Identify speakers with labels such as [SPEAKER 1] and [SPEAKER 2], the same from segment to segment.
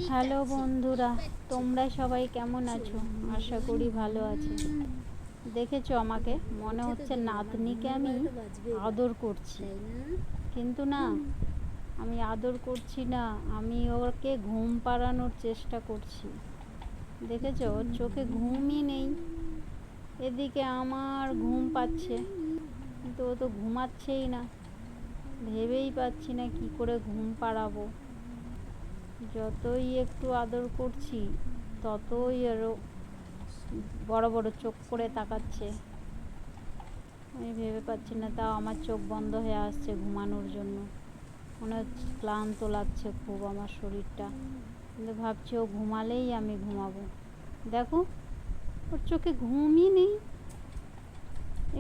[SPEAKER 1] Hello বন্ধুরা, তোমরা সবাই কেমন আছো? আশা করি ভালো আছো। দেখেছো, আমাকে মনে হচ্ছে নাতনিকে আমি আদর করছি, কিন্তু না, আমি আদর করছি না, আমি ওকে ঘুম পাড়ানোর চেষ্টা করছি। দেখেছো, ওর চোখে ঘুমই নেই। এদিকে আমার ঘুম পাচ্ছে, কিন্তু ও তো ঘুমাচ্ছেই না। ভেবেই পাচ্ছি না কি করে ঘুম পাড়াবো। যতই একটু আদর করছি ততই আরও বড় বড় চোখ করে তাকাচ্ছে। আমি ভেবে পাচ্ছি না, তাও আমার চোখ বন্ধ হয়ে আসছে ঘুমানোর জন্য। মনে হচ্ছে ক্লান্ত লাগছে খুব আমার শরীরটা, কিন্তু ভাবছি ও ঘুমালেই আমি ঘুমাবো। দেখো, ওর চোখে ঘুমই নেই,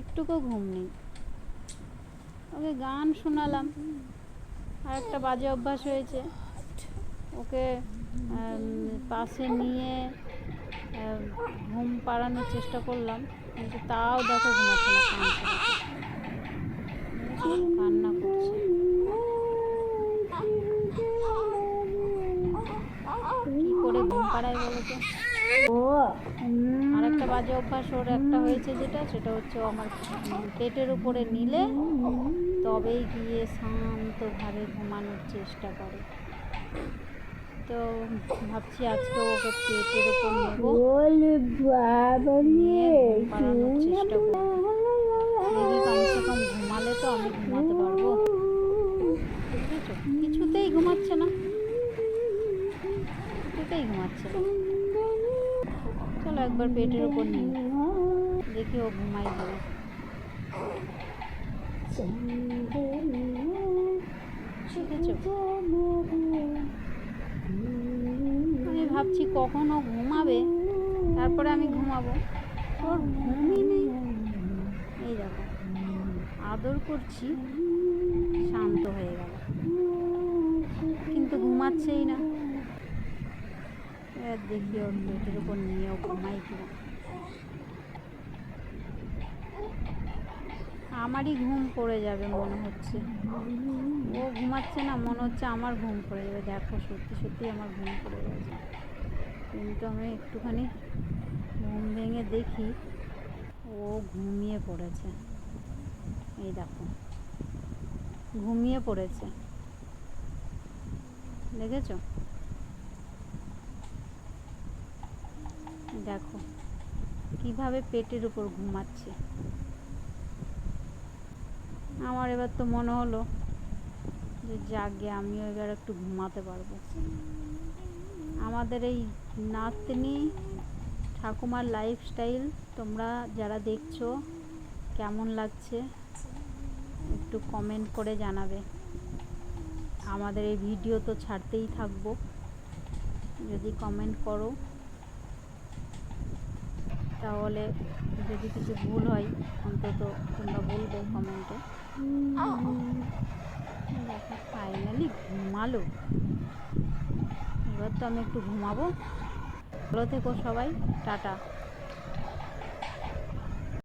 [SPEAKER 1] একটুকু ঘুম নেই। ওকে গান শোনালাম, আর একটা বাজে অভ্যাস হয়েছে, ওকে পাশে নিয়ে ঘুম পাড়ানোর চেষ্টা করলাম, কিন্তু তাও দেখো ঘুমাচ্ছে না, কান্না করছে। কি করে ঘুম পাড়ায় বলো তো? আর একটা বাজে অভ্যাস ওর একটা হয়েছে, সেটা হচ্ছে ও আমার পেটের উপরে নিলে তবেই গিয়ে শান্তভাবে ঘুমানোর চেষ্টা করে। তো ভাবছি আজকে ওকে পেটের উপর নেবো, নিয়ে ঘুম পাড়ানোর চেষ্টা করবো। দেখি কমসে কম ঘুমালে তো আমি ঘুমাতে পারবো। বুঝেছো, কিছুতেই ঘুমাচ্ছে না, কিছুতেই ঘুমাচ্ছে না। চলো একবার পেটের উপর নিই, দেখি ও ঘুমাই যাবে। বুঝেছো, আমি ভাবছি কখনো ঘুমাবে, তারপরে আমি ঘুমাবো, ওর ঘুমই নেই। এই দেখো, আদর করছি, শান্ত হয়ে গেল, কিন্তু ঘুমাচ্ছেই না। এবার দেখি ওর পেটের উপর নিয়েও ঘুমাই কিনা। আমারই ঘুম পড়ে যাবে মনে হচ্ছে, ও ঘুমাচ্ছে না, মনে হচ্ছে আমার ঘুম পড়ে যাবে। দেখো, সত্যি সত্যি আমার ঘুম পড়ে গেছে, কিন্তু আমি একটুখানি ঘুম ভেঙে দেখি, ও ঘুমিয়ে পড়েছে। এই দেখো, ঘুমিয়ে পড়েছে, দেখেছো? দেখো কিভাবে পেটের উপর ঘুমাচ্ছে। আমার এবার তো মনে হলো যে যাকে আমিও এবার একটু ঘুমাতে পারবো। আমাদের এই নাতনি ঠাকুমার লাইফস্টাইল তোমরা যারা দেখছো কেমন লাগছে একটু কমেন্ট করে জানাবে। আমাদের এই ভিডিও তো ছাড়তেই থাকবো, যদি কমেন্ট করো, তাহলে যদি কিছু ভুল হয় অন্তত তোমরা বলবে কমেন্টে। দেখো ফাইনালি ঘুমালো, এবার তো আমি একটু ঘুমাবো। ভালো থেকো সবাই, টাটা।